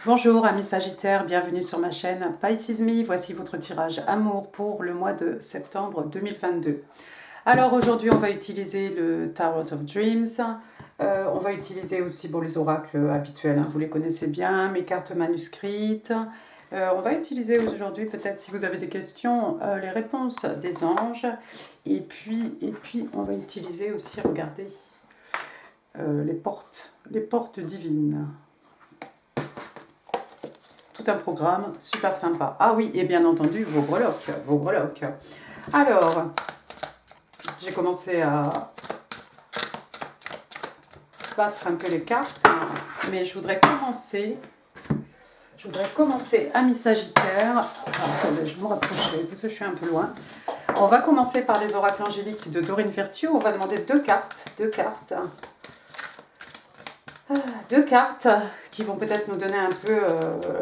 Bonjour amis Sagittaires, bienvenue sur ma chaîne Pisces Me. Voici votre tirage amour pour le mois de septembre 2022. Alors aujourd'hui on va utiliser le Tarot of Dreams. On va utiliser aussi les oracles habituels, hein, vous les connaissez bien, mes cartes manuscrites. On va utiliser aujourd'hui peut-être si vous avez des questions, les réponses des anges. Et puis on va utiliser aussi, regardez, les portes divines. Tout un programme super sympa. Ah oui, et bien entendu, vos breloques. Alors, j'ai commencé à battre un peu les cartes, mais je voudrais commencer amis Sagittaires. Attendez, je vais me rapprocher parce que je suis un peu loin. On va commencer par les oracles angéliques de Dorine Virtue. On va demander deux cartes qui vont peut-être nous donner un peu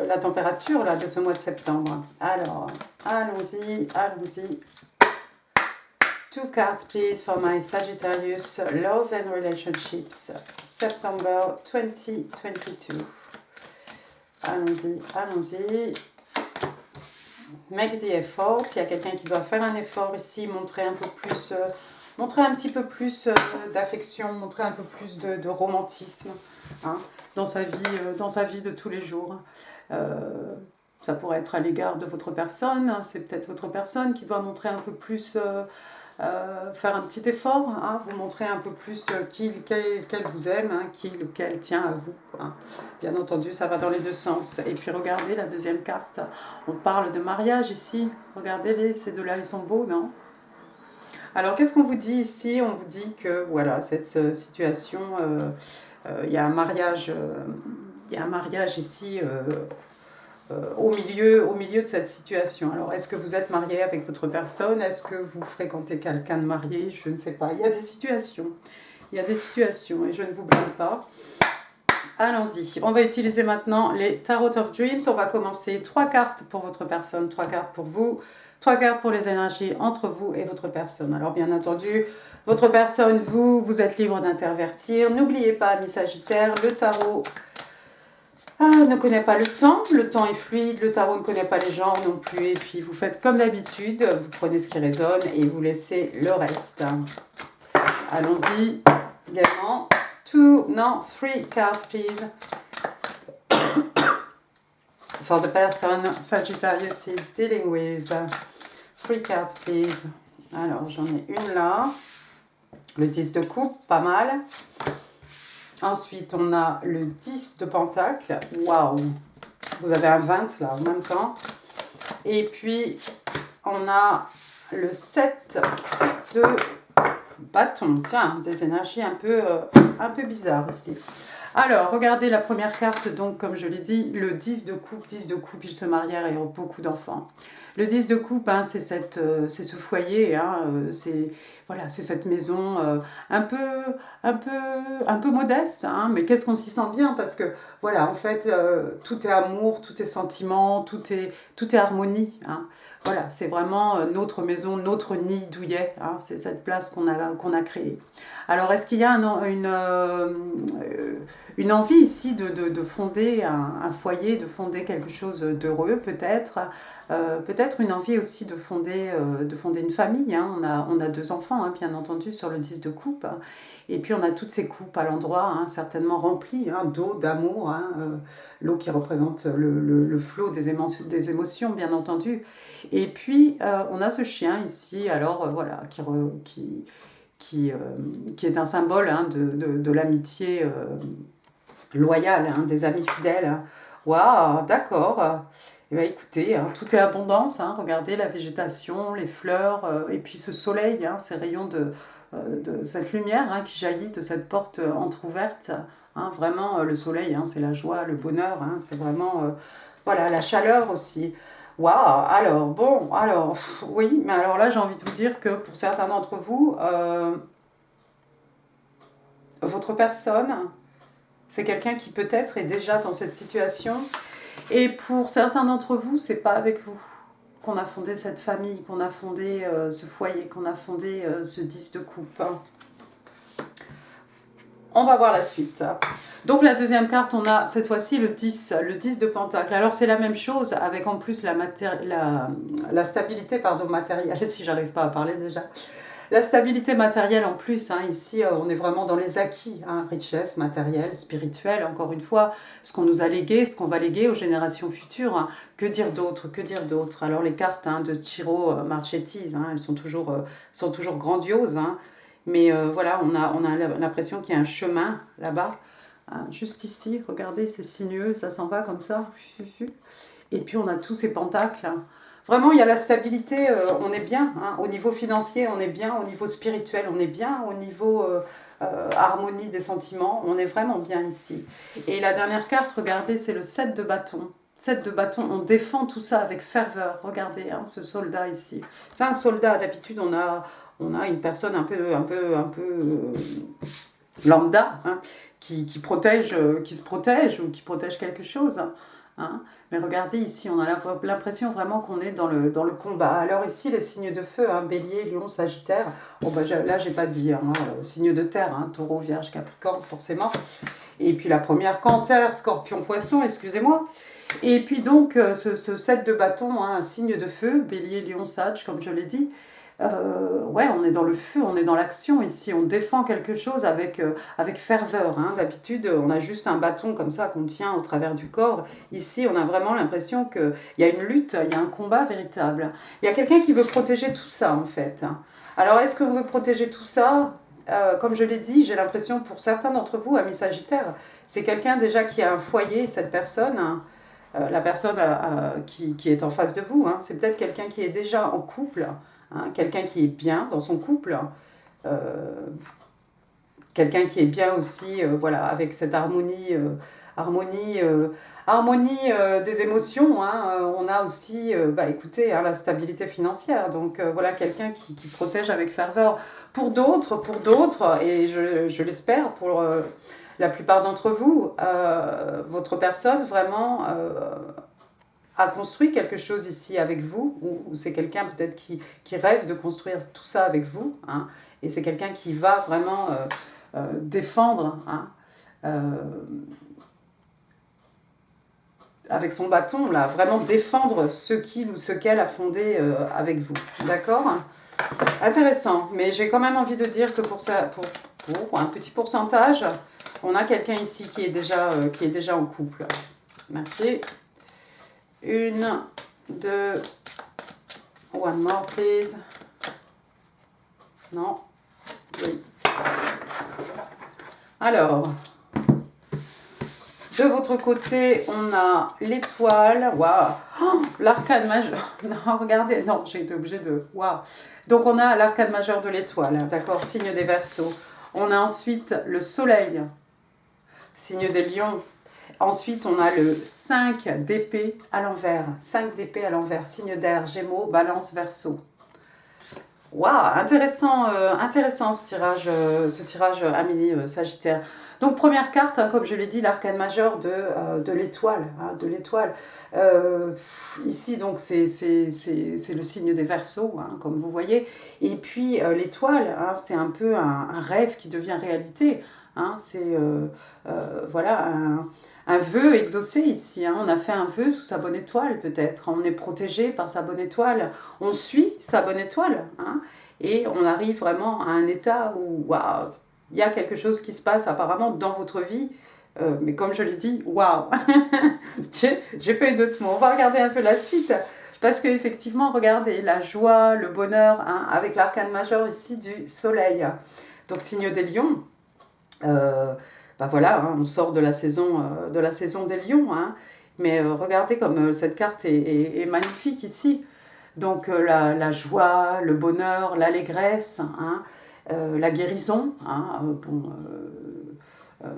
la température là, de ce mois de septembre. Alors, allons-y. Two cards please for my Sagittarius Love and Relationships, September 2022. Allons-y. Make the effort. Il y a quelqu'un qui doit faire un effort ici, montrer un petit peu plus d'affection, montrer un peu plus de romantisme, hein, dans sa vie de tous les jours. Ça pourrait être à l'égard de votre personne, c'est peut-être votre personne qui doit montrer un peu plus, faire un petit effort, hein, vous montrer un peu plus qu'elle vous aime, hein, qu'il ou qu'elle tient à vous. Hein. Bien entendu, ça va dans les deux sens. Et puis regardez la deuxième carte, on parle de mariage ici. Regardez-les, ces deux-là, ils sont beaux, non ? Alors, qu'est-ce qu'on vous dit ici? On vous dit que, voilà, cette situation, il y a un mariage ici au milieu de cette situation. Alors, est-ce que vous êtes marié avec votre personne? Est-ce que vous fréquentez quelqu'un de marié? Je ne sais pas. Il y a des situations et je ne vous blâme pas. Allons-y. On va utiliser maintenant les Tarot of Dreams. On va commencer 3 cartes pour votre personne, 3 cartes pour vous, 3 cartes pour les énergies entre vous et votre personne. Alors bien entendu, votre personne, vous êtes libre d'intervertir. N'oubliez pas, amis Sagittaires, le tarot ne connaît pas le temps est fluide, le tarot ne connaît pas les genres non plus. Et puis vous faites comme d'habitude, vous prenez ce qui résonne et vous laissez le reste. Allons-y, également. 3 cards please. For the person Sagittarius is dealing with. 3 cards please. Alors j'en ai une là. Le 10 de coupe, pas mal. Ensuite on a le 10 de pentacle. Waouh! Vous avez un 20 là en même temps. Et puis on a le 7 de bâton. Tiens, des énergies un peu bizarres ici. Alors, regardez la première carte, donc comme je l'ai dit, le 10 de coupe. 10 de coupe, ils se marièrent et ont beaucoup d'enfants. Le 10 de coupe, hein, c'est ce foyer, hein, c'est cette maison un peu modeste, hein, mais qu'est-ce qu'on s'y sent bien parce que voilà, en fait, tout est amour, tout est sentiment, tout est harmonie. Hein. Voilà, c'est vraiment notre maison, notre nid douillet, hein, c'est cette place qu'on a créée. Alors, est-ce qu'il y a une envie ici de fonder un foyer, de fonder quelque chose d'heureux peut-être, peut-être une envie aussi de fonder une famille, hein. On a 2 enfants, hein, bien entendu, sur le 10 de coupe, et puis on a toutes ces coupes à l'endroit, hein, certainement remplies, hein, d'eau, d'amour, hein, l'eau qui représente le flot des émotions, bien entendu, et puis on a ce chien ici, alors voilà, qui est un symbole, hein, de l'amitié loyale, hein, des amis fidèles. Hein. Waouh, d'accord. Eh bien, écoutez, hein, tout est abondance. Hein, regardez la végétation, les fleurs, et puis ce soleil, hein, ces rayons de cette lumière, hein, qui jaillit de cette porte entrouverte. Hein, vraiment, le soleil, hein, c'est la joie, le bonheur. Hein, c'est vraiment, voilà, la chaleur aussi. Waouh, alors, oui, mais alors là, j'ai envie de vous dire que pour certains d'entre vous, votre personne, c'est quelqu'un qui peut-être est déjà dans cette situation. Et pour certains d'entre vous, c'est pas avec vous qu'on a fondé cette famille, qu'on a fondé ce foyer, qu'on a fondé ce 10 de coupe. On va voir la suite. Donc la deuxième carte, on a cette fois-ci le 10 de Pentacle. Alors c'est la même chose avec en plus la stabilité matérielle, si j'arrive pas à parler déjà. La stabilité matérielle en plus, hein, ici on est vraiment dans les acquis, hein, richesse matérielle, spirituelle, encore une fois, ce qu'on nous a légué, ce qu'on va léguer aux générations futures. Hein. Que dire d'autre, que dire d'autre? Alors les cartes hein, de Ciro Marchetti, hein, elles sont toujours grandioses, hein. Mais voilà, on a l'impression qu'il y a un chemin là-bas, hein, juste ici, regardez, c'est sinueux, ça s'en va comme ça. Et puis on a tous ces pentacles. Hein. Vraiment, il y a la stabilité, on est bien. Hein. Au niveau financier, on est bien. Au niveau spirituel, on est bien. Au niveau harmonie des sentiments, on est vraiment bien ici. Et la dernière carte, regardez, c'est le 7 de bâton. 7 de bâton, on défend tout ça avec ferveur. Regardez, hein, ce soldat ici. C'est un soldat, d'habitude, on a une personne un peu lambda, hein, qui se protège ou qui protège quelque chose. Hein. Mais regardez ici, on a l'impression vraiment qu'on est dans le combat. Alors ici, les signes de feu, hein, bélier, lion, sagittaire. Bon, bah, là, j'ai pas dit, hein, signes de terre, hein, taureau, vierge, capricorne, forcément. Et puis la première, cancer, scorpion, poisson, excusez-moi. Et puis donc, ce 7 de bâton, hein, un signe de feu, bélier, lion, sage, comme je l'ai dit. Ouais, on est dans le feu, on est dans l'action ici, on défend quelque chose avec ferveur. Hein. D'habitude, on a juste un bâton comme ça qu'on tient au travers du corps. Ici, on a vraiment l'impression qu'il y a une lutte, il y a un combat véritable. Il y a quelqu'un qui veut protéger tout ça, en fait. Alors, est-ce qu'on veut protéger tout ça comme je l'ai dit, j'ai l'impression pour certains d'entre vous, amis Sagittaires, c'est quelqu'un déjà qui a un foyer, cette personne, hein, la personne qui est en face de vous, hein, c'est peut-être quelqu'un qui est déjà en couple, hein, quelqu'un qui est bien dans son couple, quelqu'un qui est bien aussi, voilà, avec cette harmonie des émotions. Hein. On a aussi, écoutez, hein, la stabilité financière. Donc voilà, quelqu'un qui protège avec ferveur. Pour d'autres, et je l'espère pour la plupart d'entre vous, votre personne vraiment a construit quelque chose ici avec vous, ou c'est quelqu'un peut-être qui rêve de construire tout ça avec vous, hein, et c'est quelqu'un qui va vraiment défendre, hein, avec son bâton, là, vraiment défendre ce qu'il ou ce qu'elle a fondé avec vous. D'accord? Intéressant, mais j'ai quand même envie de dire que pour un petit pourcentage, on a quelqu'un ici qui est déjà en couple. Merci. 1, 2, one more please. Non. Oui. Alors, de votre côté, on a l'étoile. Waouh! Oh, l'arcane majeur. Non, regardez. Non, j'ai été obligée de... Waouh! Donc, on a l'arcane majeur de l'étoile. D'accord? Signe des Verseaux. On a ensuite le soleil. Signe des Lions. Ensuite, on a le 5 d'épée à l'envers. 5 d'épée à l'envers. Signe d'air, Gémeaux, Balance, Verseau. Waouh, intéressant ce tirage ami Sagittaire. Donc première carte, hein, comme je l'ai dit, l'arcane majeur de l'étoile. Hein, de l'étoile. Ici, donc, c'est le signe des Verseaux, hein, comme vous voyez. Et puis l'étoile, hein, c'est un peu un rêve qui devient réalité. Hein, c'est voilà, un vœu exaucé ici. Hein. On a fait un vœu sous sa bonne étoile peut-être. On est protégé par sa bonne étoile. On suit sa bonne étoile. Hein, et on arrive vraiment à un état où waouh, il y a quelque chose qui se passe apparemment dans votre vie. Mais comme je l'ai dit, waouh. J'ai pas eu d'autres mots. On va regarder un peu la suite. Parce qu'effectivement, regardez, la joie, le bonheur, hein, avec l'arcane majeur ici du soleil. Donc signe des lions. Voilà, hein, on sort de la saison des lions, hein, mais regardez comme cette carte est magnifique ici. Donc la joie, le bonheur, l'allégresse, hein, la guérison, hein,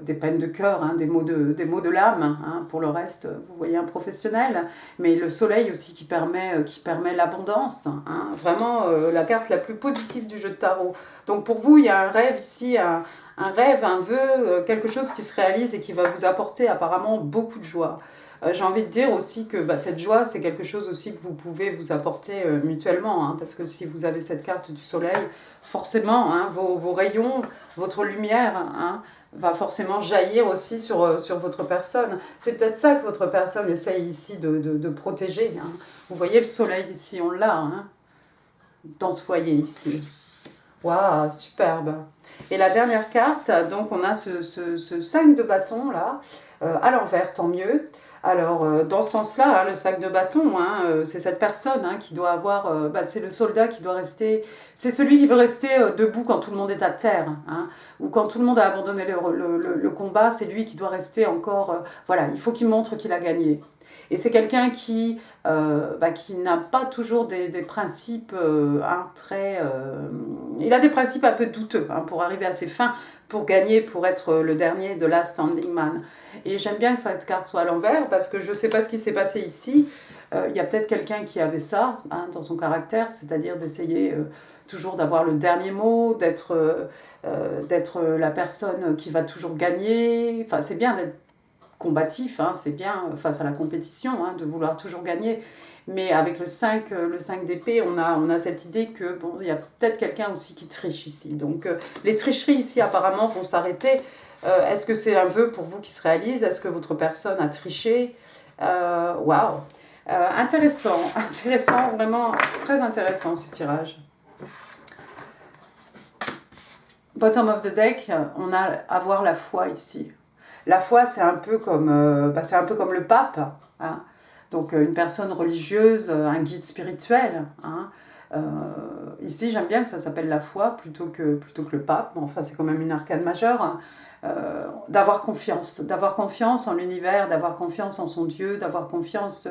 des peines de cœur, hein, des maux de l'âme. Hein, pour le reste, vous voyez un professionnel, mais le soleil aussi qui permet l'abondance. Hein, vraiment la carte la plus positive du jeu de tarot. Donc pour vous, il y a un rêve ici, un rêve, un vœu, quelque chose qui se réalise et qui va vous apporter apparemment beaucoup de joie. J'ai envie de dire aussi que cette joie, c'est quelque chose aussi que vous pouvez vous apporter mutuellement, hein, parce que si vous avez cette carte du soleil, forcément, hein, vos rayons, votre lumière, hein, va forcément jaillir aussi sur votre personne. C'est peut-être ça que votre personne essaye ici de protéger. Hein. Vous voyez le soleil ici, on l'a, hein, dans ce foyer ici. Waouh, superbe. Et la dernière carte, donc on a ce 5 de bâton là, à l'envers, tant mieux. Alors, dans ce sens-là, hein, le sac de bâton, hein, c'est cette personne hein, qui doit avoir... c'est le soldat qui doit rester... C'est celui qui veut rester debout quand tout le monde est à terre. Hein, ou quand tout le monde a abandonné le combat, c'est lui qui doit rester encore... voilà, il faut qu'il montre qu'il a gagné. Et c'est quelqu'un qui n'a pas toujours des principes très... il a des principes un peu douteux hein, pour arriver à ses fins, pour gagner, pour être le dernier de Last Standing Man. Et j'aime bien que cette carte soit à l'envers, parce que je ne sais pas ce qui s'est passé ici. Il y a peut-être quelqu'un qui avait ça hein, dans son caractère, c'est-à-dire d'essayer toujours d'avoir le dernier mot, d'être la personne qui va toujours gagner. Enfin, c'est bien d'être combatif, hein, c'est bien face à la compétition, hein, de vouloir toujours gagner. Mais avec le 5 d'épée, on a cette idée que bon, il y a peut-être quelqu'un aussi qui triche ici. Donc les tricheries ici apparemment vont s'arrêter. Est-ce que c'est un vœu pour vous qui se réalise? Est-ce que votre personne a triché? Waouh, intéressant, intéressant, vraiment très intéressant ce tirage. Bottom of the deck, on a avoir la foi ici. La foi, c'est un peu comme le pape, hein. Donc une personne religieuse, un guide spirituel. Hein. Ici, j'aime bien que ça s'appelle la foi plutôt que le pape. Bon, enfin, c'est quand même une arcane majeure. Hein. D'avoir confiance en l'univers, d'avoir confiance en son Dieu, d'avoir confiance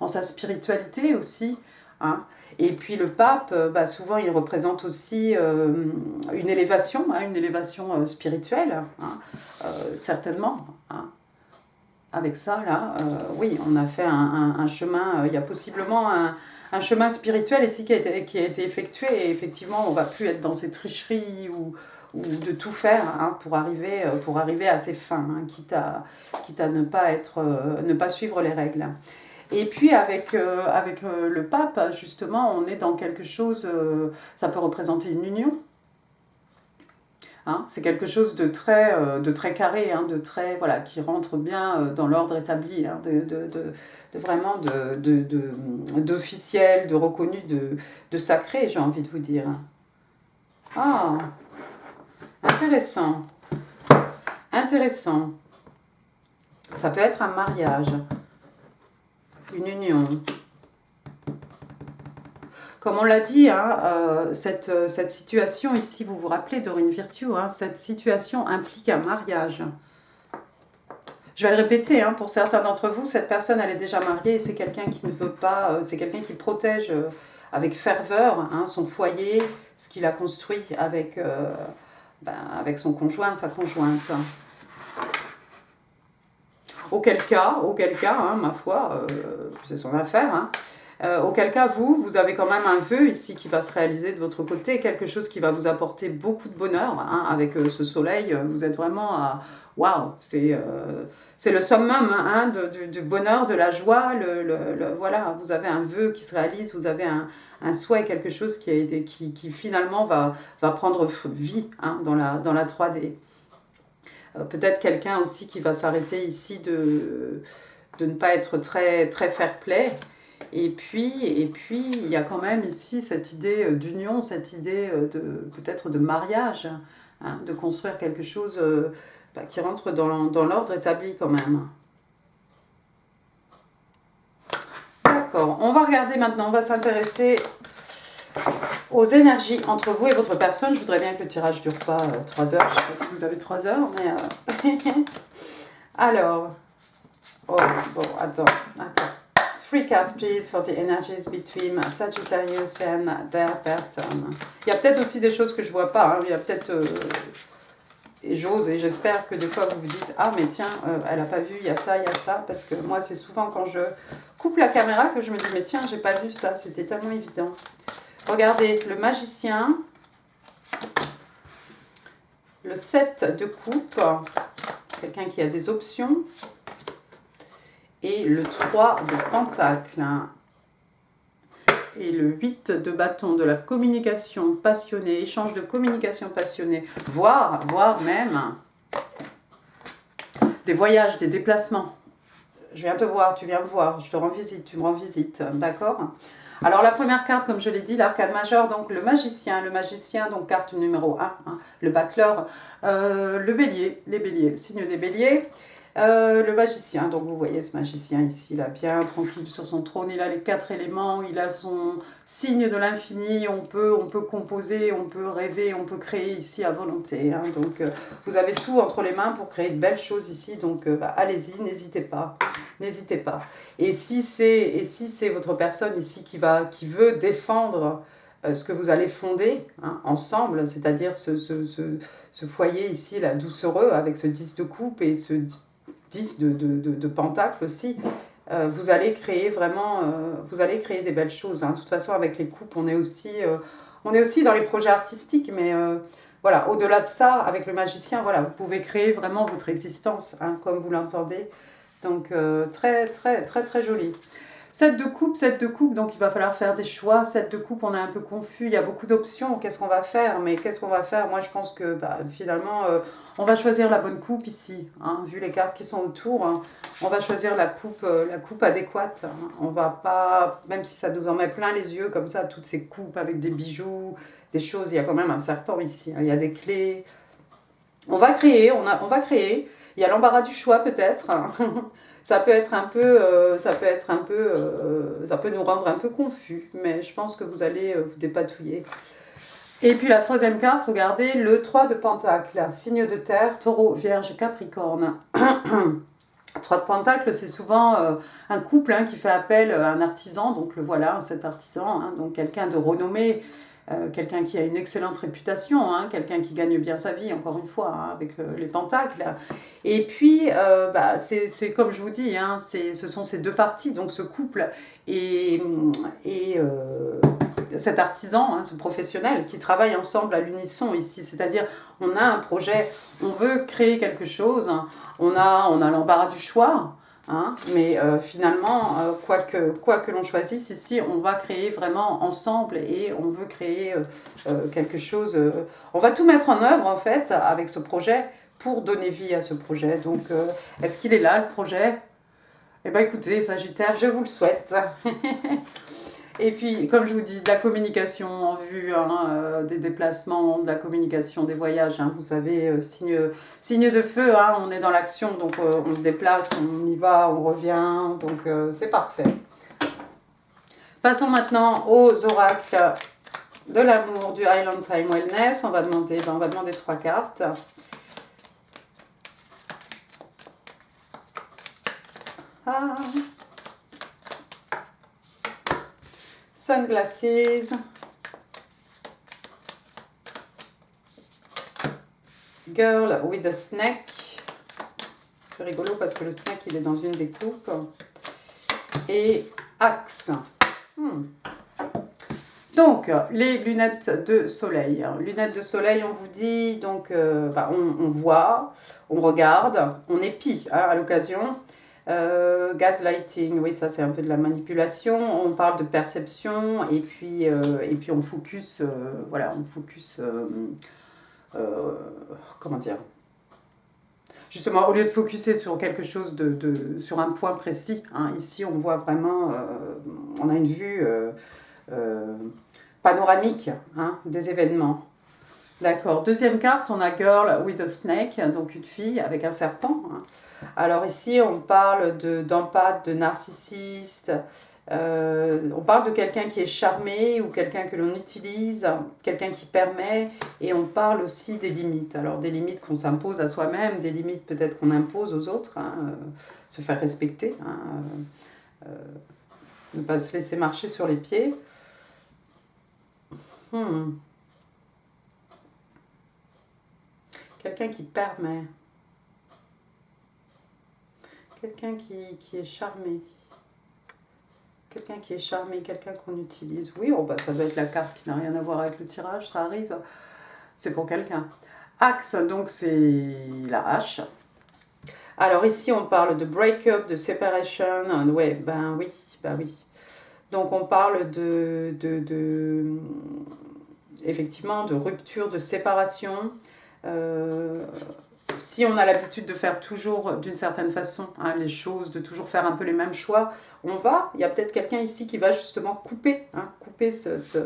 en sa spiritualité aussi. Hein. Et puis le pape, souvent il représente aussi une élévation spirituelle, hein, certainement. Hein. Avec ça, là, oui, on a fait un chemin, il y a possiblement un chemin spirituel ici qui a été effectué, et effectivement, on ne va plus être dans ces tricheries ou de tout faire hein, pour arriver à ses fins, hein, quitte à ne pas suivre les règles. Et puis avec le pape, justement, on est dans quelque chose, ça peut représenter une union. Hein, c'est quelque chose de très carré, hein, de très, voilà, qui rentre bien dans l'ordre établi, hein, vraiment d'officiel, de reconnu, de sacré, j'ai envie de vous dire. Ah, intéressant. Intéressant. Ça peut être un mariage, une union. Comme on l'a dit, hein, cette situation ici, vous vous rappelez Dorine Virtue, hein, cette situation implique un mariage. Je vais le répéter, hein, pour certains d'entre vous, cette personne elle est déjà mariée et c'est quelqu'un qui ne veut pas, c'est quelqu'un qui protège avec ferveur hein, son foyer, ce qu'il a construit avec son conjoint, sa conjointe. Auquel cas hein, ma foi, c'est son affaire, hein. Auquel cas, vous avez quand même un vœu ici qui va se réaliser de votre côté, quelque chose qui va vous apporter beaucoup de bonheur, hein, avec ce soleil, vous êtes vraiment à... Waouh, c'est le summum hein, du bonheur, de la joie, voilà, vous avez un vœu qui se réalise, vous avez un souhait, quelque chose qui finalement va prendre vie hein, dans la 3D. Peut-être quelqu'un aussi qui va s'arrêter ici de ne pas être très, très fair-play. Et puis, il y a quand même ici cette idée d'union, cette idée peut-être de mariage, hein, de construire quelque chose qui rentre dans l'ordre établi quand même. D'accord, on va regarder maintenant, on va s'intéresser aux énergies entre vous et votre personne. Je voudrais bien que le tirage ne dure pas 3 heures, je ne sais pas si vous avez 3 heures, mais... Alors, oh, bon, attends. 3 cards, please, for the energies between Sagittarius and their person. Il y a peut-être aussi des choses que je ne vois pas. Hein. Il y a peut-être... et j'ose et j'espère que des fois vous vous dites « Ah, mais tiens, elle n'a pas vu, il y a ça, il y a ça. » Parce que moi, c'est souvent quand je coupe la caméra que je me dis « Mais tiens, j'ai pas vu ça. C'était tellement évident. » Regardez, le magicien. Le 7 de coupe. Quelqu'un qui a des options. Et le 3 de pentacle. Et le 8 de bâton, de la communication passionnée, échange de communication passionnée, voire même des voyages, des déplacements. Je viens te voir, tu viens me voir, je te rends visite, tu me rends visite, d'accord? Alors la première carte, comme je l'ai dit, l'arcane majeur, donc le magicien, donc carte numéro 1, hein, le battleur, le bélier, les béliers, signe des béliers, le magicien, donc vous voyez ce magicien ici, là, bien tranquille sur son trône, il a les 4 éléments, il a son signe de l'infini, on peut composer, on peut rêver, on peut créer ici à volonté, hein, donc vous avez tout entre les mains pour créer de belles choses ici, donc allez-y, n'hésitez pas, n'hésitez pas. Et si c'est votre personne ici qui veut défendre ce que vous allez fonder, hein, ensemble, c'est-à-dire ce foyer ici, là, doucereux, avec ce 10 de coupe et ce 10 de pentacle aussi, vous allez créer vraiment, vous allez créer des belles choses. Hein. De toute façon, avec les coupes, on est aussi dans les projets artistiques, mais voilà, au-delà de ça, avec le magicien, voilà, vous pouvez créer vraiment votre existence, hein, comme vous l'entendez. Donc, très, très, très, très joli. 7 de coupe, donc il va falloir faire des choix. 7 de coupe, on est un peu confus, il y a beaucoup d'options. Qu'est-ce qu'on va faire? Mais qu'est-ce qu'on va faire? Moi, je pense que finalement, on va choisir la bonne coupe ici. Hein, vu les cartes qui sont autour, hein, on va choisir la coupe adéquate. Hein. On va pas, même si ça nous en met plein les yeux, comme ça, toutes ces coupes avec des bijoux, des choses. Il y a quand même un serpent ici, hein, il y a des clés. On va créer, on va créer. Il y a l'embarras du choix peut-être. Ça peut nous rendre un peu confus, mais je pense que vous allez vous dépatouiller. Et puis la troisième carte, regardez, le 3 de Pentacle, signe de terre, taureau, vierge, capricorne. 3 de Pentacle, c'est souvent un couple hein, qui fait appel à un artisan, donc le voilà, cet artisan, hein, donc quelqu'un de renommé, quelqu'un qui a une excellente réputation, hein, quelqu'un qui gagne bien sa vie, encore une fois, hein, avec les pentacles. Et puis, c'est comme je vous dis, hein, ce sont ces deux parties, donc ce couple et cet artisan, hein, ce professionnel, qui travaillent ensemble à l'unisson ici. C'est-à-dire, on a un projet, on veut créer quelque chose, hein, on a l'embarras du choix, hein, mais finalement, quoi que l'on choisisse ici, on va créer vraiment ensemble et on veut créer quelque chose. On va tout mettre en œuvre en fait avec ce projet pour donner vie à ce projet. Donc, est-ce qu'il est là le projet? Eh bien écoutez, Sagittaire, je vous le souhaite. Et puis, comme je vous dis, de la communication en vue, hein, des déplacements, de la communication, des voyages, hein, vous savez, signe de feu, hein, on est dans l'action, donc on se déplace, on y va, on revient, donc c'est parfait. Passons maintenant aux oracles de l'amour du Highland Time Wellness. On va demander 3 cartes. Ah. Sunglasses, Girl with a Snake, c'est rigolo parce que le snake il est dans une des coupes, et Axe. Donc, les lunettes de soleil. Lunettes de soleil, on vous dit, donc on voit, on regarde, on épie hein, à l'occasion. Gaslighting, oui, ça c'est un peu de la manipulation. On parle de perception et puis on focus, voilà, on focus, comment dire, justement, au lieu de focuser sur quelque chose sur un point précis, hein, ici on voit vraiment, on a une vue panoramique hein, des événements. D'accord. Deuxième carte, on a Girl with a Snake, donc une fille avec un serpent. Hein. Alors ici, on parle d'empathe, de narcissiste, on parle de quelqu'un qui est charmé ou quelqu'un que l'on utilise, quelqu'un qui permet, et on parle aussi des limites. Alors des limites qu'on s'impose à soi-même, des limites peut-être qu'on impose aux autres, hein, se faire respecter, hein, ne pas se laisser marcher sur les pieds. Quelqu'un qui permet. Quelqu'un qui est charmé. Quelqu'un qui est charmé, quelqu'un qu'on utilise. Oui, ça doit être la carte qui n'a rien à voir avec le tirage, ça arrive. C'est pour quelqu'un. Axe, donc c'est la hache. Alors ici, on parle de break-up, de separation. Ouais, oui. Donc on parle effectivement de rupture, de séparation. si on a l'habitude de faire toujours d'une certaine façon hein, les choses, de toujours faire un peu les mêmes choix, il y a peut-être quelqu'un ici qui va justement couper, hein, couper cette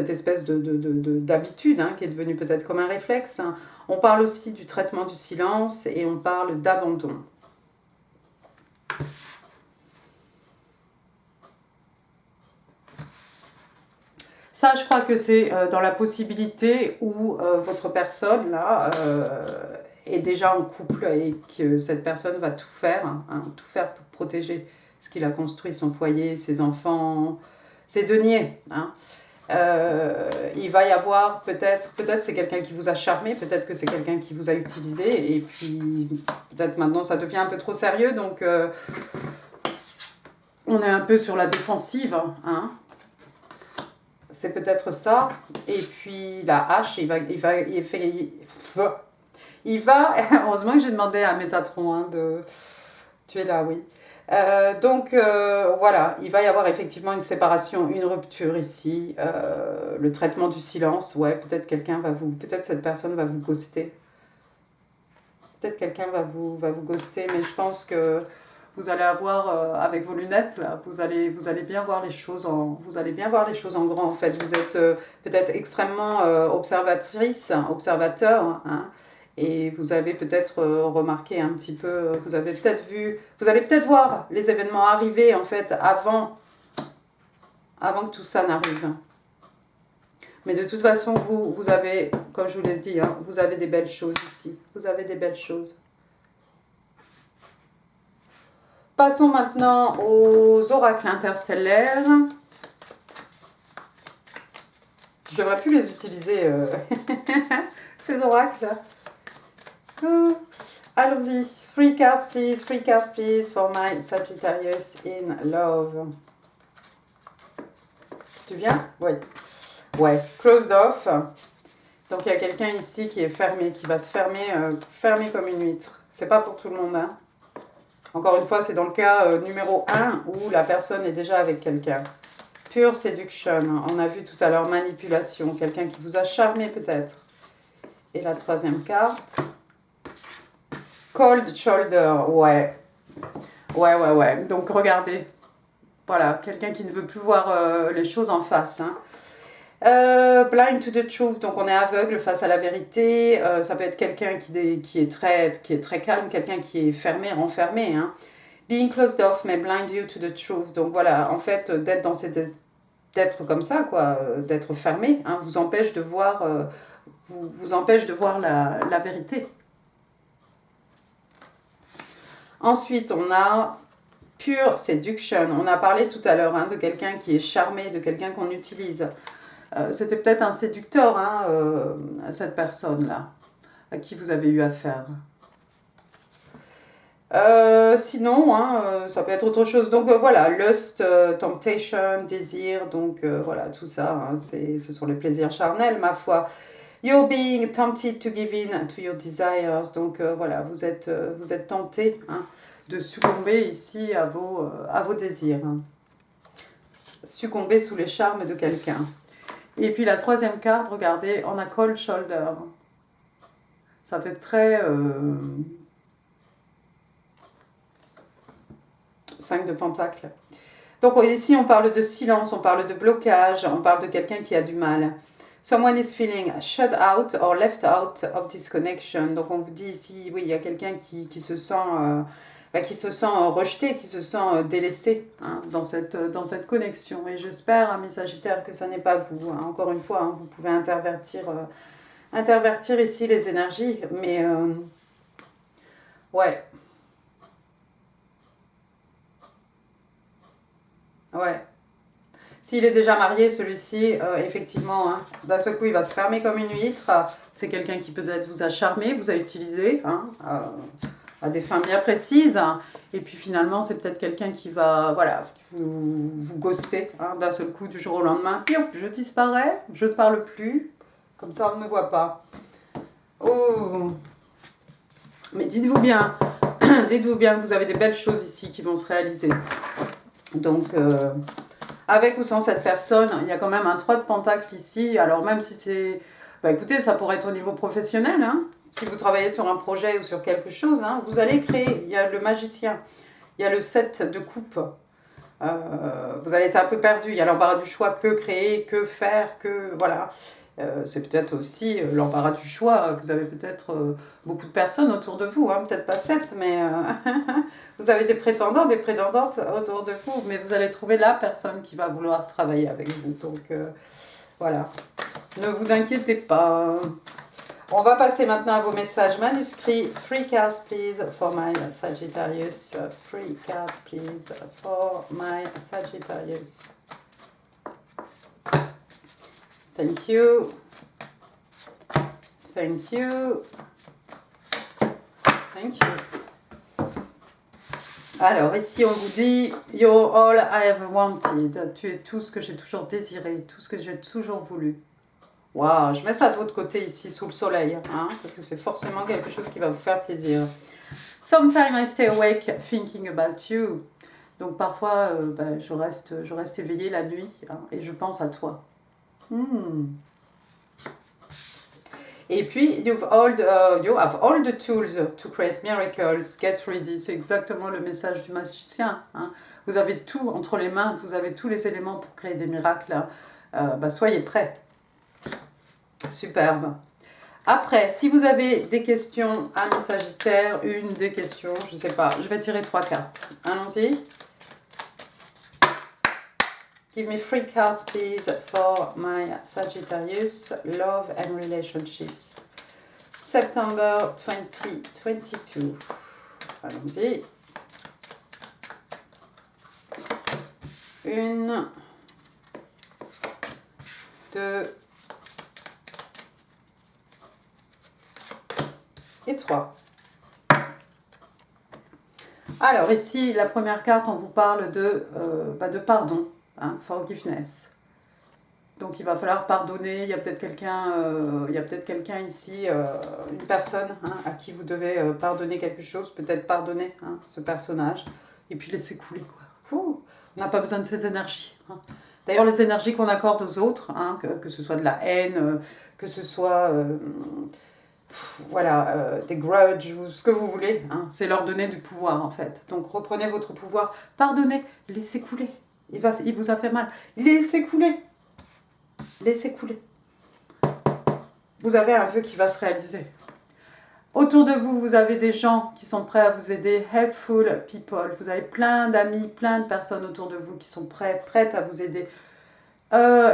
espèce d'habitude hein, qui est devenue peut-être comme un réflexe. Hein. On parle aussi du traitement du silence et on parle d'abandon. Ça, je crois que c'est dans la possibilité où votre personne, là, est déjà en couple et que cette personne va tout faire, hein, tout faire pour protéger ce qu'il a construit, son foyer, ses enfants, ses deniers. Hein. Il va y avoir peut-être c'est quelqu'un qui vous a charmé, peut-être que c'est quelqu'un qui vous a utilisé, et puis peut-être maintenant ça devient un peu trop sérieux, donc on est un peu sur la défensive, hein. C'est peut-être ça. Et puis la hache, il va heureusement que j'ai demandé à Métatron hein, de... Tu es là, oui. Voilà, il va y avoir effectivement une séparation, une rupture ici. Le traitement du silence, ouais, peut-être peut-être cette personne va vous ghoster. Peut-être quelqu'un va vous ghoster, mais je pense que vous allez avoir, avec vos lunettes, là, vous allez bien voir les choses en grand, en fait. Vous êtes peut-être extrêmement observateur, hein, et vous avez peut-être remarqué un petit peu, vous allez peut-être voir les événements arriver, en fait, avant que tout ça n'arrive. Mais de toute façon, vous avez, comme je vous l'ai dit, hein, vous avez des belles choses ici. Vous avez des belles choses. Passons maintenant aux oracles interstellaires. Je devrais plus les utiliser, ces oracles. Allons-y. 3 cards, please, for my Sagittarius in love. Tu viens? Oui. Ouais, closed off. Donc il y a quelqu'un ici qui est fermé, qui va se fermer comme une huître. C'est pas pour tout le monde, hein. Encore une fois, c'est dans le cas numéro 1 où la personne est déjà avec quelqu'un. Pure séduction. On a vu tout à l'heure manipulation. Quelqu'un qui vous a charmé peut-être. Et la troisième carte. Cold shoulder. Ouais. Ouais. Donc regardez. Voilà, quelqu'un qui ne veut plus voir les choses en face. Hein. Blind to the truth, donc on est aveugle face à la vérité. Ça peut être quelqu'un qui est très calme, quelqu'un qui est fermé, renfermé. Hein. Being closed off may blind you to the truth. Donc voilà, en fait, d'être comme ça, quoi, d'être fermé, hein, vous empêche de voir, vous empêche de voir la vérité. Ensuite, on a pure seduction. On a parlé tout à l'heure hein, de quelqu'un qui est charmé, de quelqu'un qu'on utilise. C'était peut-être un séducteur, hein, cette personne-là, à qui vous avez eu affaire. Sinon, hein, ça peut être autre chose. Donc voilà, lust, temptation, désir, donc voilà, tout ça, hein, ce sont les plaisirs charnels, ma foi. You're being tempted to give in to your desires. Donc voilà, vous êtes tenté hein, de succomber ici à vos désirs. Hein. Succomber sous les charmes de quelqu'un. Et puis la troisième carte, regardez, on a cold shoulder. Ça fait très... 5 de pentacles. Donc ici, on parle de silence, on parle de blocage, on parle de quelqu'un qui a du mal. Someone is feeling shut out or left out of this connection. Donc on vous dit ici, oui, il y a quelqu'un qui se sent rejeté, qui se sent délaissé hein, dans cette connexion. Et j'espère, amis Sagittaires, que ça n'est pas vous. Hein. Encore une fois, hein, vous pouvez intervertir ici les énergies, mais ouais. Ouais. S'il est déjà marié, celui-ci, effectivement, hein, d'un seul coup, il va se fermer comme une huître. C'est quelqu'un qui peut-être vous a charmé, vous a utilisé, hein, à des fins bien précises. Et puis finalement, c'est peut-être quelqu'un qui va, voilà, vous ghoster, hein, d'un seul coup, du jour au lendemain. Puis hop, je disparais, je ne parle plus, comme ça on ne me voit pas. Oh. Mais dites-vous bien que vous avez des belles choses ici qui vont se réaliser. Donc, avec ou sans cette personne, il y a quand même un 3 de pentacle ici. Alors même si c'est Bah écoutez, ça pourrait être au niveau professionnel, hein. Si vous travaillez sur un projet ou sur quelque chose, hein, vous allez créer. Il y a le magicien, il y a le 7 de coupe. Vous allez être un peu perdu. Il y a l'embarras du choix, que créer, que faire, que... Voilà. C'est peut-être aussi l'embarras du choix. Vous avez peut-être beaucoup de personnes autour de vous, hein, peut-être pas 7, mais vous avez des prétendants, des prétendantes autour de vous, mais vous allez trouver la personne qui va vouloir travailler avec vous. Donc voilà, ne vous inquiétez pas. On va passer maintenant à vos messages manuscrits. 3 cards, please, for my Sagittarius. 3 cards, please, for my Sagittarius. Thank you. Thank you. Thank you. Alors, ici, on vous dit « You're all I ever wanted ». Tu es tout ce que j'ai toujours désiré, tout ce que j'ai toujours voulu. Waouh, je mets ça de votre côté ici, sous le soleil, hein, parce que c'est forcément quelque chose qui va vous faire plaisir. Sometimes I stay awake thinking about you. Donc parfois, je reste éveillée la nuit, hein, et je pense à toi. Et puis, you have all the tools to create miracles, get ready. C'est exactement le message du magicien, hein. Vous avez tout entre les mains, vous avez tous les éléments pour créer des miracles. Soyez prêts. Superbe. Après, si vous avez des questions à mes Sagittaires, des questions, je ne sais pas, je vais tirer 3 cartes. Allons-y. Give me 3 cards, please, for my Sagittarius, love and relationships. September 2022. Allons-y. 1, 2 et 3. Alors ici, la première carte, on vous parle de pardon, hein, forgiveness. Donc il va falloir pardonner. Il y a peut-être quelqu'un ici, une personne, hein, à qui vous devez pardonner quelque chose, peut-être pardonner, hein, ce personnage, et puis laisser couler, quoi. Ouh, on n'a pas besoin de ces énergies, hein. D'ailleurs, les énergies qu'on accorde aux autres, hein, que ce soit de la haine, que ce soit des grudges ou ce que vous voulez, hein, c'est leur donner du pouvoir en fait. Donc reprenez votre pouvoir, pardonnez, laissez couler. Il vous a fait mal, laissez couler. Laissez couler. Vous avez un vœu qui va se réaliser. Autour de vous, vous avez des gens qui sont prêts à vous aider. Helpful people. Vous avez plein d'amis, plein de personnes autour de vous qui sont prêtes à vous aider.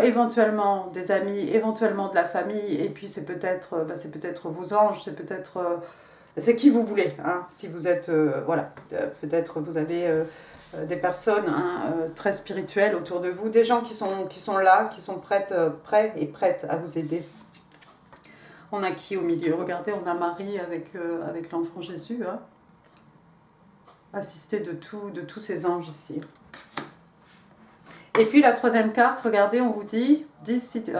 Éventuellement des amis, éventuellement de la famille. Et puis c'est peut-être vos anges, c'est qui vous voulez. Hein, si vous êtes, peut-être vous avez des personnes, hein, très spirituelles autour de vous. Des gens qui sont là, qui sont prêts et prêtes à vous aider. On a qui au milieu? Regardez, on a Marie avec l'enfant Jésus, hein, assisté de tous ces anges ici. Et puis la troisième carte, regardez, on vous dit the situation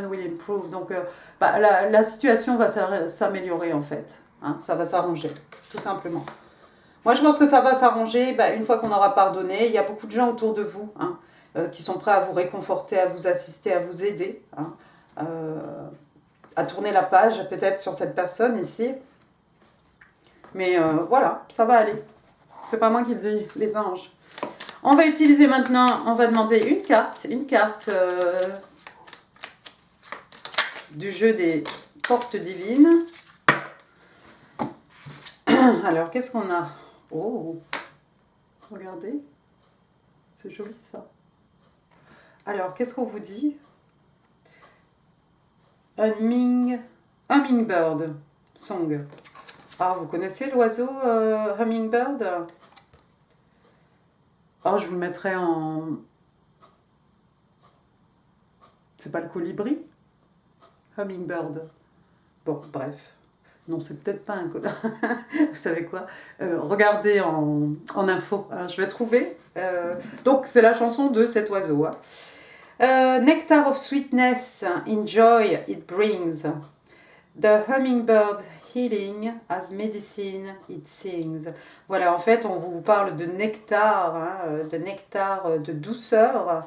will improve. Donc la situation va s'améliorer en fait, hein, ça va s'arranger, tout simplement. Moi je pense que ça va s'arranger une fois qu'on aura pardonné. Il y a beaucoup de gens autour de vous, hein, qui sont prêts à vous réconforter, à vous assister, à vous aider, hein, à tourner la page peut-être sur cette personne ici. Mais voilà, ça va aller. C'est pas moi qui le dis, les anges. On va utiliser maintenant, on va demander une carte du jeu des portes divines. Alors, qu'est-ce qu'on a? Oh, regardez, c'est joli ça. Alors, qu'est-ce qu'on vous dit? Hummingbird song. Ah, vous connaissez l'oiseau hummingbird? Oh, je vous le mettrai en... C'est pas le colibri? Hummingbird. Bon, bref. Non, c'est peut-être pas un colibri. Vous savez quoi? Regardez en info. Hein, je vais trouver. Donc, c'est la chanson de cet oiseau. Hein. Nectar of sweetness, enjoy it brings. The hummingbird healing as medicine it sings. Voilà, en fait, on vous parle de nectar, hein, de douceur.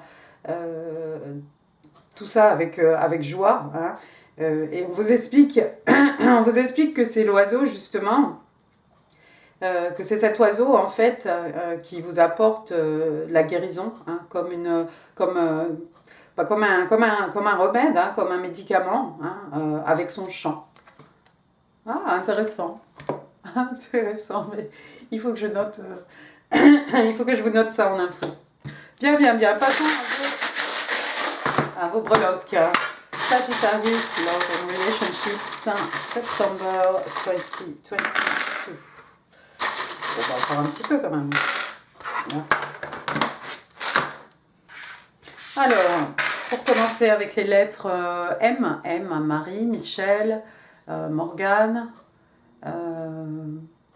tout ça avec joie. Hein. Et on vous explique, on vous explique que c'est l'oiseau, justement, que c'est cet oiseau, en fait, qui vous apporte la guérison, hein, pas comme un remède, hein, comme un médicament, hein, avec son chant. Ah, intéressant. Intéressant, mais il faut que je note, il faut que je vous note ça en info. Bien, bien, bien. Passons à vos breloques. Sagittarius, Love and Relationships, September 2022. On va encore un petit peu quand même. Alors, pour commencer avec les lettres M, Marie, Michel, Morgane,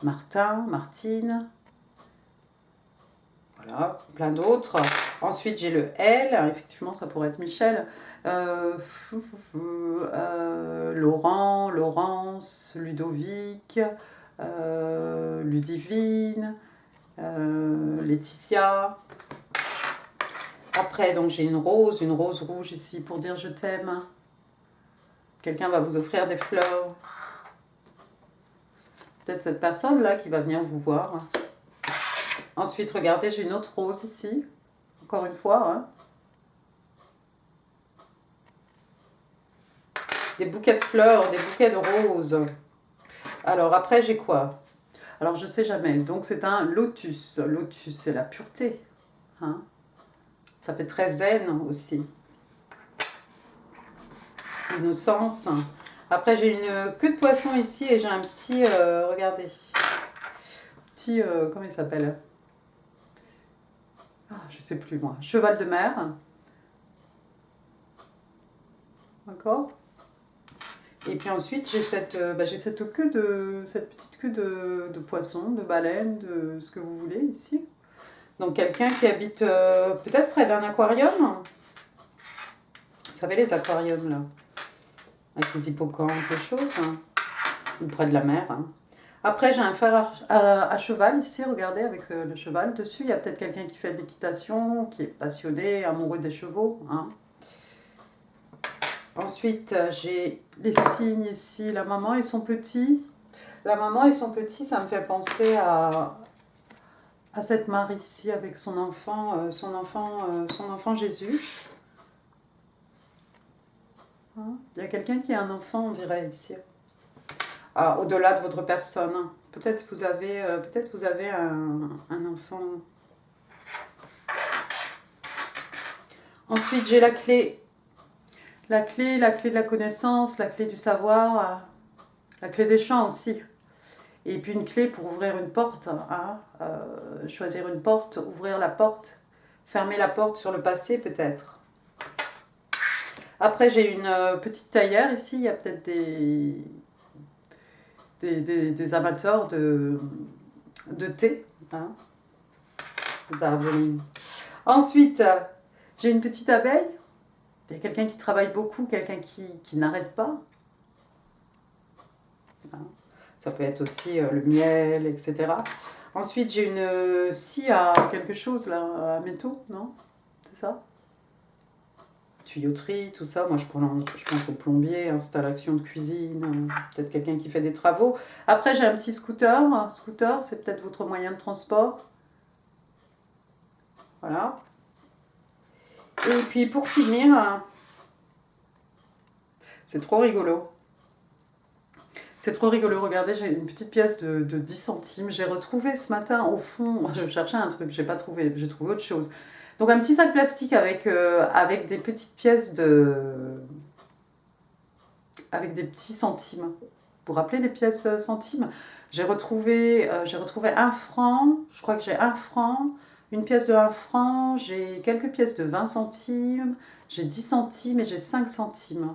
Martin, Martine, voilà, plein d'autres. Ensuite, j'ai le L, effectivement, ça pourrait être Michel, Laurent, Laurence, Ludovic, Ludivine, Laetitia. Après, donc j'ai une rose rouge ici pour dire je t'aime. Quelqu'un va vous offrir des fleurs. Peut-être cette personne-là qui va venir vous voir. Ensuite, regardez, j'ai une autre rose ici. Encore une fois. Hein. Des bouquets de fleurs, des bouquets de roses. Alors, après, j'ai quoi? Alors, je sais jamais. Donc, c'est un lotus. Lotus, c'est la pureté. Hein. Ça fait très zen aussi. L'innocence. Après, j'ai une queue de poisson ici et j'ai un petit... regardez. Petit... comment il s'appelle? Ah, je sais plus moi. Cheval de mer. D'accord. Et puis ensuite, j'ai cette petite queue de poisson, de baleine, de ce que vous voulez ici. Donc quelqu'un qui habite peut-être près d'un aquarium. Vous savez les aquariums là, avec les hippocampes, les choses, hein, ou près de la mer. Hein. Après, j'ai un fer à cheval ici, regardez, avec le cheval. Dessus, il y a peut-être quelqu'un qui fait de l'équitation, qui est passionné, amoureux des chevaux. Hein. Ensuite, j'ai les signes ici, la maman et son petit. La maman et son petit, ça me fait penser à cette Marie ici avec son enfant Jésus. Hein. Il y a quelqu'un qui a un enfant, on dirait, ici. Ah, au-delà de votre personne. Peut-être vous avez un enfant. Ensuite, j'ai la clé. La clé de la connaissance, la clé du savoir, la clé des champs aussi. Et puis une clé pour ouvrir une porte, hein, choisir une porte, ouvrir la porte, fermer la porte sur le passé peut-être. Après j'ai une petite taillère ici, il y a peut-être des amateurs de thé, hein, d'argile. Ensuite, j'ai une petite abeille. Il y a quelqu'un qui travaille beaucoup, quelqu'un qui n'arrête pas. Ça peut être aussi le miel, etc. Ensuite, j'ai une scie à quelque chose, là, à métaux, non? C'est ça? Tuyauterie, tout ça. Moi, je pense au plombier, installation de cuisine, peut-être quelqu'un qui fait des travaux. Après, j'ai un petit scooter. Un scooter, c'est peut-être votre moyen de transport. Voilà. Et puis, pour finir, c'est trop rigolo. C'est trop rigolo, regardez, j'ai une petite pièce de 10 centimes. J'ai retrouvé ce matin au fond, je cherchais un truc, j'ai pas trouvé, j'ai trouvé autre chose. Donc un petit sac plastique avec des petites pièces avec des petits centimes. Vous vous rappelez les pièces centimes? J'ai retrouvé 1 franc, je crois que j'ai 1 franc, une pièce de 1 franc, j'ai quelques pièces de 20 centimes, j'ai 10 centimes et j'ai 5 centimes.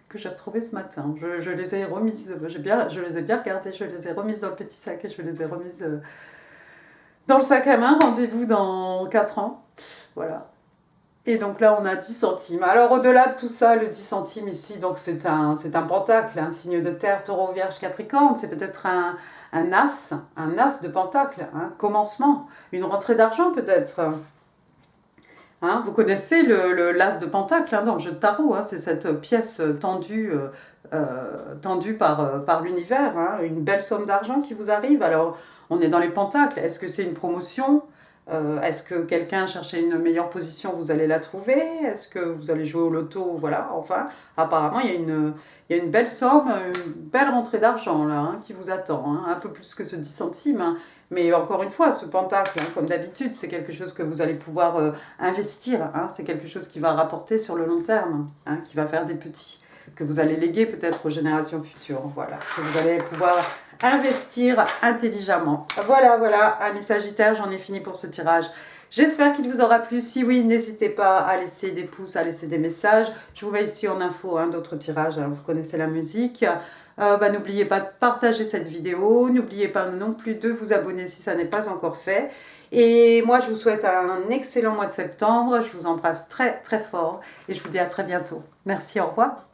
Que j'ai retrouvées ce matin. Je les ai remises, je les ai bien regardées, je les ai remises dans le petit sac et je les ai remises dans le sac à main. Rendez-vous dans 4 ans. Voilà. Et donc là, on a 10 centimes. Alors au-delà de tout ça, le 10 centimes ici, donc c'est un pentacle, un signe de terre, taureau, vierge, capricorne. C'est peut-être un as de pentacle, un commencement, une rentrée d'argent peut-être. Hein, vous connaissez l'as de Pentacle hein, dans le jeu de tarot, hein, c'est cette pièce tendue par l'univers, hein, une belle somme d'argent qui vous arrive. Alors, on est dans les pentacles. Est-ce que c'est une promotion? Est-ce que quelqu'un cherchait une meilleure position, vous allez la trouver? Est-ce que vous allez jouer au loto? Voilà, enfin, apparemment, il y a une belle somme, une belle rentrée d'argent là, hein, qui vous attend, hein, un peu plus que ce 10 centimes. Hein. Mais encore une fois, ce pentacle, hein, comme d'habitude, c'est quelque chose que vous allez pouvoir investir. Hein, c'est quelque chose qui va rapporter sur le long terme, hein, qui va faire des petits, que vous allez léguer peut-être aux générations futures. Voilà, que vous allez pouvoir investir intelligemment. Voilà, voilà, amis Sagittaires, j'en ai fini pour ce tirage. J'espère qu'il vous aura plu. Si oui, n'hésitez pas à laisser des pouces, à laisser des messages. Je vous mets ici en info hein, d'autres tirages, hein, vous connaissez la musique. N'oubliez pas de partager cette vidéo. N'oubliez pas non plus de vous abonner si ça n'est pas encore fait. Et moi, je vous souhaite un excellent mois de septembre. Je vous embrasse très très fort et je vous dis à très bientôt. Merci, au revoir.